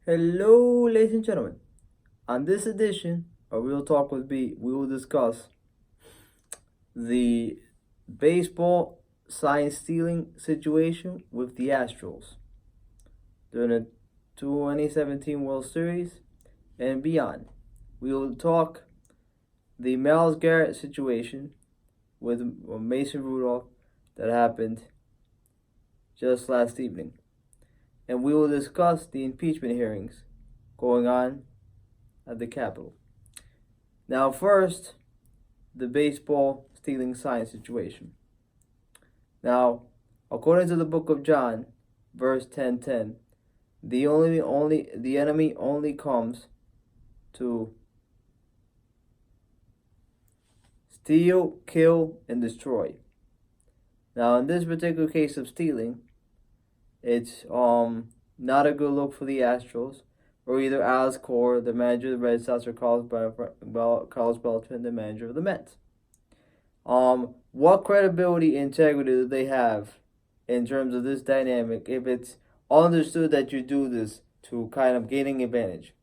Hello, ladies and gentlemen. On this edition of Real Talk with B, we will discuss the baseball sign stealing situation with the Astros during the 2017 World Series and beyond. We will talk the Miles Garrett situation with Mason Rudolph that happened just last evening. And we will discuss the impeachment hearings going on at the Capitol. Now, first, the baseball stealing sign situation. Now, according to the book of John, verse 10:10, the enemy only comes to steal, kill, and destroy. Now, in this particular case of stealing, it's not a good look for the Astros, or either Alex Cora, the manager of the Red Sox, or Carlos Beltran, the manager of the Mets. What credibility, integrity do they have in terms of this dynamic if it's understood that you do this to kind of gaining advantage?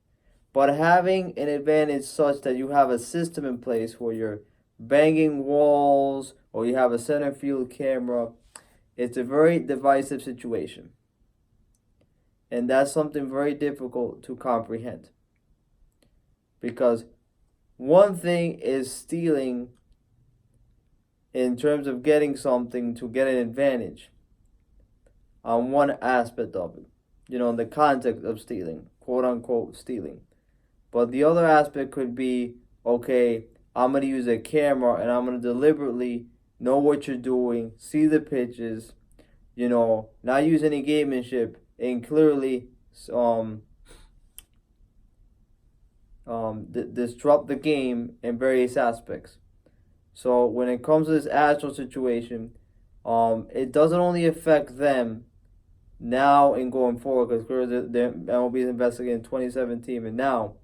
But having an advantage such that you have a system in place where you're banging walls or you have a center field camera, it's a very divisive situation. And that's something very difficult to comprehend. Because one thing is stealing in terms of getting something to get an advantage on one aspect of it, in the context of stealing, quote unquote stealing. But the other aspect could be, okay, I'm going to use a camera and I'm going to deliberately know what you're doing, see the pitches, not use any gamemanship, and clearly disrupt the game in various aspects. So when it comes to this Astro situation, it doesn't only affect them now and going forward, because clearly the MLB is investigating 2017, and now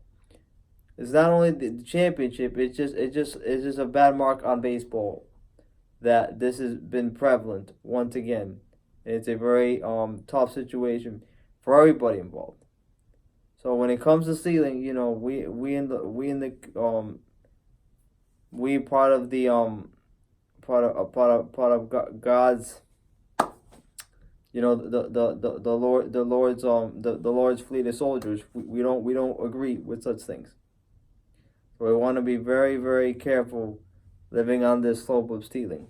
it's not only the championship. It's just a bad mark on baseball that this has been prevalent once again. It's a very tough situation for everybody involved. So when it comes to stealing, we part of the part of God's, the Lord's fleet of soldiers. We don't agree with such things. So we want to be very, very careful living on this slope of stealing.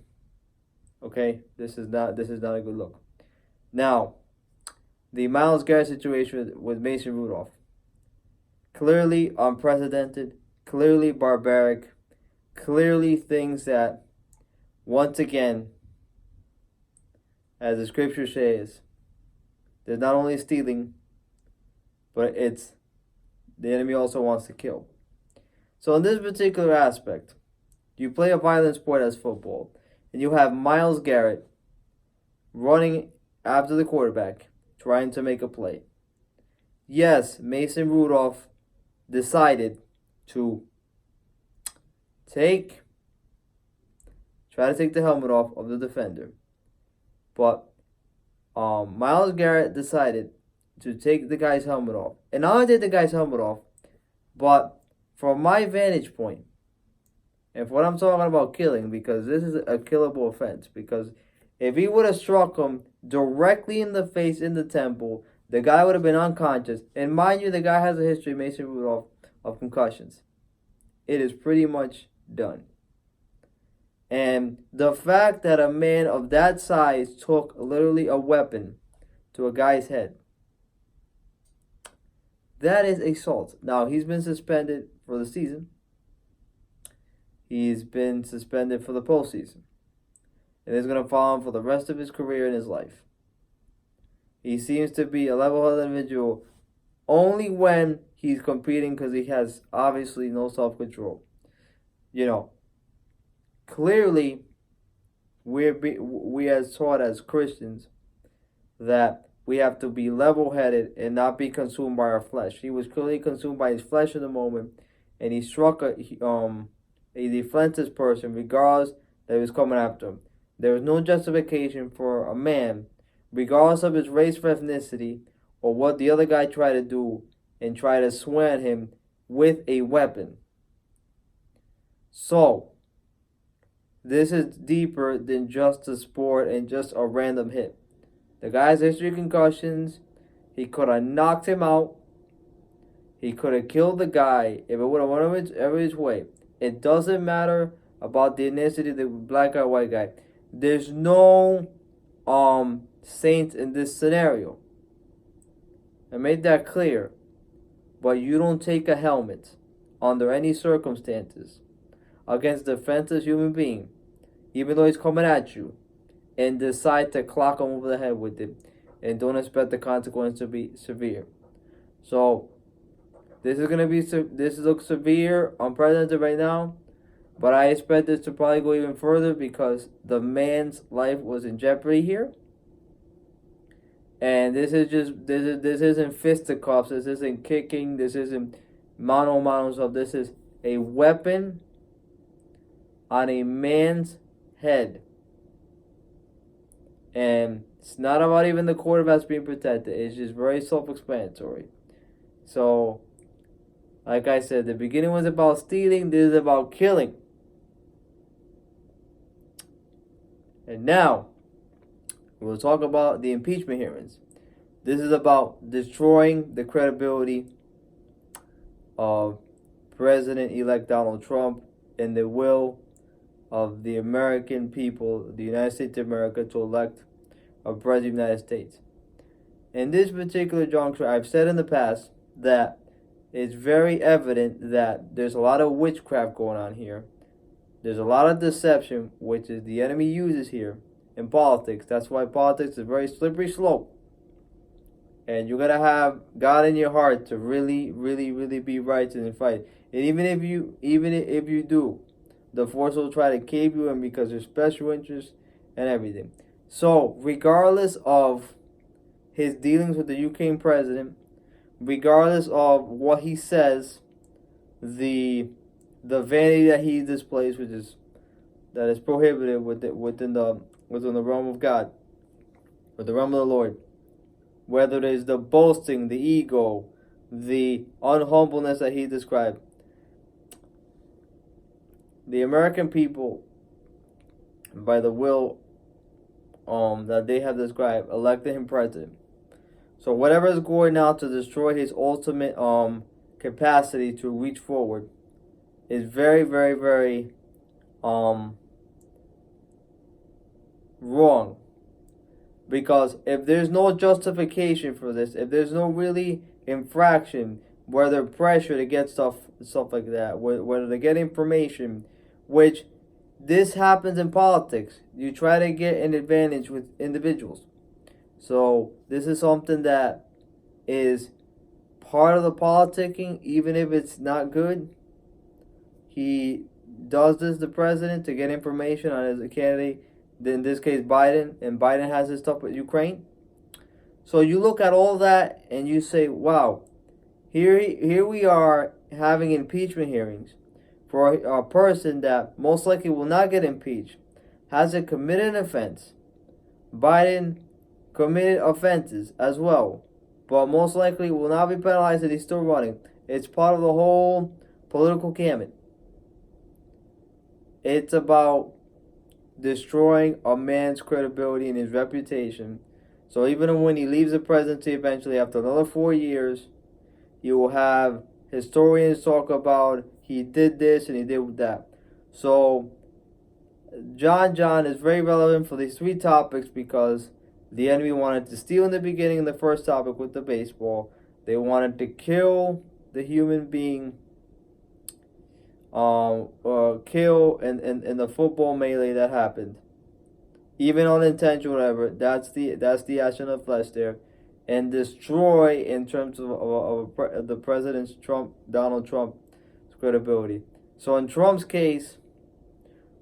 Okay, this is not a good look. Now, the Miles Garrett situation with Mason Rudolph, clearly unprecedented, clearly barbaric, clearly things that, once again, as the scripture says, there's not only stealing, but it's the enemy also wants to kill. So in this particular aspect, you play a violent sport as football, and you have Miles Garrett running after the quarterback, trying to make a play. Yes, Mason Rudolph decided to try to take the helmet off of the defender. But Miles Garrett decided to take the guy's helmet off. And not only did the guy's helmet off, but from my vantage point, and for what I'm talking about killing, because this is a killable offense, because if he would have struck him directly in the face, in the temple, the guy would have been unconscious. And mind you, the guy has a history, Mason Rudolph, of concussions. It is pretty much done. And the fact that a man of that size took literally a weapon to a guy's head, that is assault. Now, he's been suspended for the season. He's been suspended for the postseason. And it's going to follow him for the rest of his career and his life. He seems to be a level-headed individual only when he's competing, because he has obviously no self-control. Clearly, we as taught as Christians that we have to be level-headed and not be consumed by our flesh. He was clearly consumed by his flesh in the moment, and he struck a defenseless person regardless that he was coming after him. There was no justification for a man, regardless of his race or ethnicity, or what the other guy tried to do, and try to swing at him with a weapon. So, this is deeper than just a sport and just a random hit. The guy's history of concussions, he could have knocked him out. He could have killed the guy if it would have went every his way. It doesn't matter about the ethnicity, the black guy, white guy. There's no saints in this scenario. I made that clear. But you don't take a helmet under any circumstances against a defenseless human being, even though he's coming at you, and decide to clock him over the head with it, and don't expect the consequence to be severe. So this looks severe, unprecedented right now, but I expect this to probably go even further because the man's life was in jeopardy here. And this isn't fisticuffs, this isn't kicking, this isn't mano stuff. This is a weapon on a man's head. And it's not about even the quarterbacks being protected. It's just very self-explanatory. So, like I said, the beginning was about stealing, this is about killing. And now, we'll talk about the impeachment hearings. This is about destroying the credibility of President-elect Donald Trump and the will of the American people, the United States of America, to elect a President of the United States. In this particular juncture, I've said in the past that it's very evident that there's a lot of witchcraft going on here. There's a lot of deception, which is the enemy uses here in politics. That's why politics is a very slippery slope. And you gotta have God in your heart to really, really, really be righteous and fight. And even if you do, the force will try to cave you in because there's special interests and everything. So, regardless of his dealings with the Ukraine president, regardless of what he says, the vanity that he displays, that is prohibited within the realm of God, with the realm of the Lord. Whether it is the boasting, the ego, the unhumbleness that he described. The American people, by the will that they have described, elected him president. So whatever is going out to destroy his ultimate capacity to reach forward is very, very, very wrong. Because if there's no justification for this, if there's no really infraction, whether pressure to get stuff like that, whether to get information, which this happens in politics. You try to get an advantage with individuals. So this is something that is part of the politicking, even if it's not good. He does this, the president, to get information on his candidate, in this case Biden, and Biden has his stuff with Ukraine. So you look at all that and you say, wow, here we are having impeachment hearings for a person that most likely will not get impeached, hasn't committed an offense. Biden committed offenses as well, but most likely will not be penalized and he's still running. It's part of the whole political gamut. It's about destroying a man's credibility and his reputation. So even when he leaves the presidency eventually after another 4 years, you will have historians talk about he did this and he did that. So John is very relevant for these three topics because the enemy wanted to steal in the beginning in the first topic with the baseball. They wanted to kill the human being, kill in the football melee that happened, even unintentional, whatever. That's the action of flesh there, and destroy in terms of the president's Donald Trump's credibility. So in Trump's case,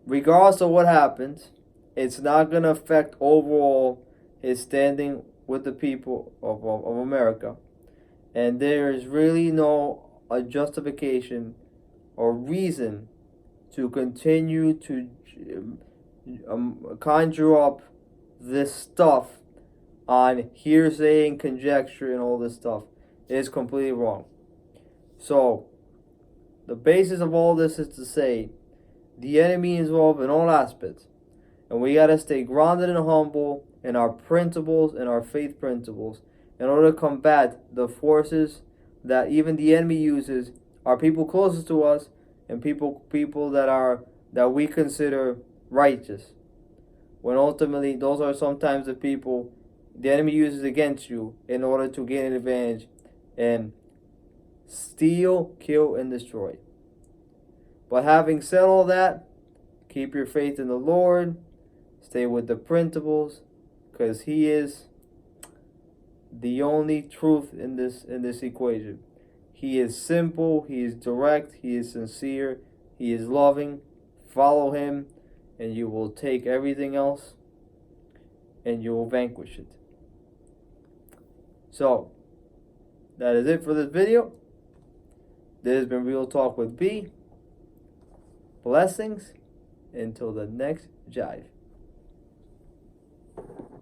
regardless of what happens, it's not gonna affect overall his standing with the people of America, and there is really no justification or reason to continue to conjure up this stuff on hearsay and conjecture and all this stuff. is completely wrong. So, the basis of all this is to say the enemy is involved in all aspects. And we got to stay grounded and humble in our principles and our faith principles in order to combat the forces that even the enemy uses, our people closest to us, and people that we consider righteous. When ultimately those are sometimes the people the enemy uses against you in order to gain an advantage and steal, kill, and destroy. But having said all that, keep your faith in the Lord, stay with the principles, because He is the only truth in this equation. He is simple, He is direct, He is sincere, He is loving. Follow Him, and you will take everything else and you will vanquish it. So, that is it for this video. This has been Real Talk with B. Blessings until the next jive.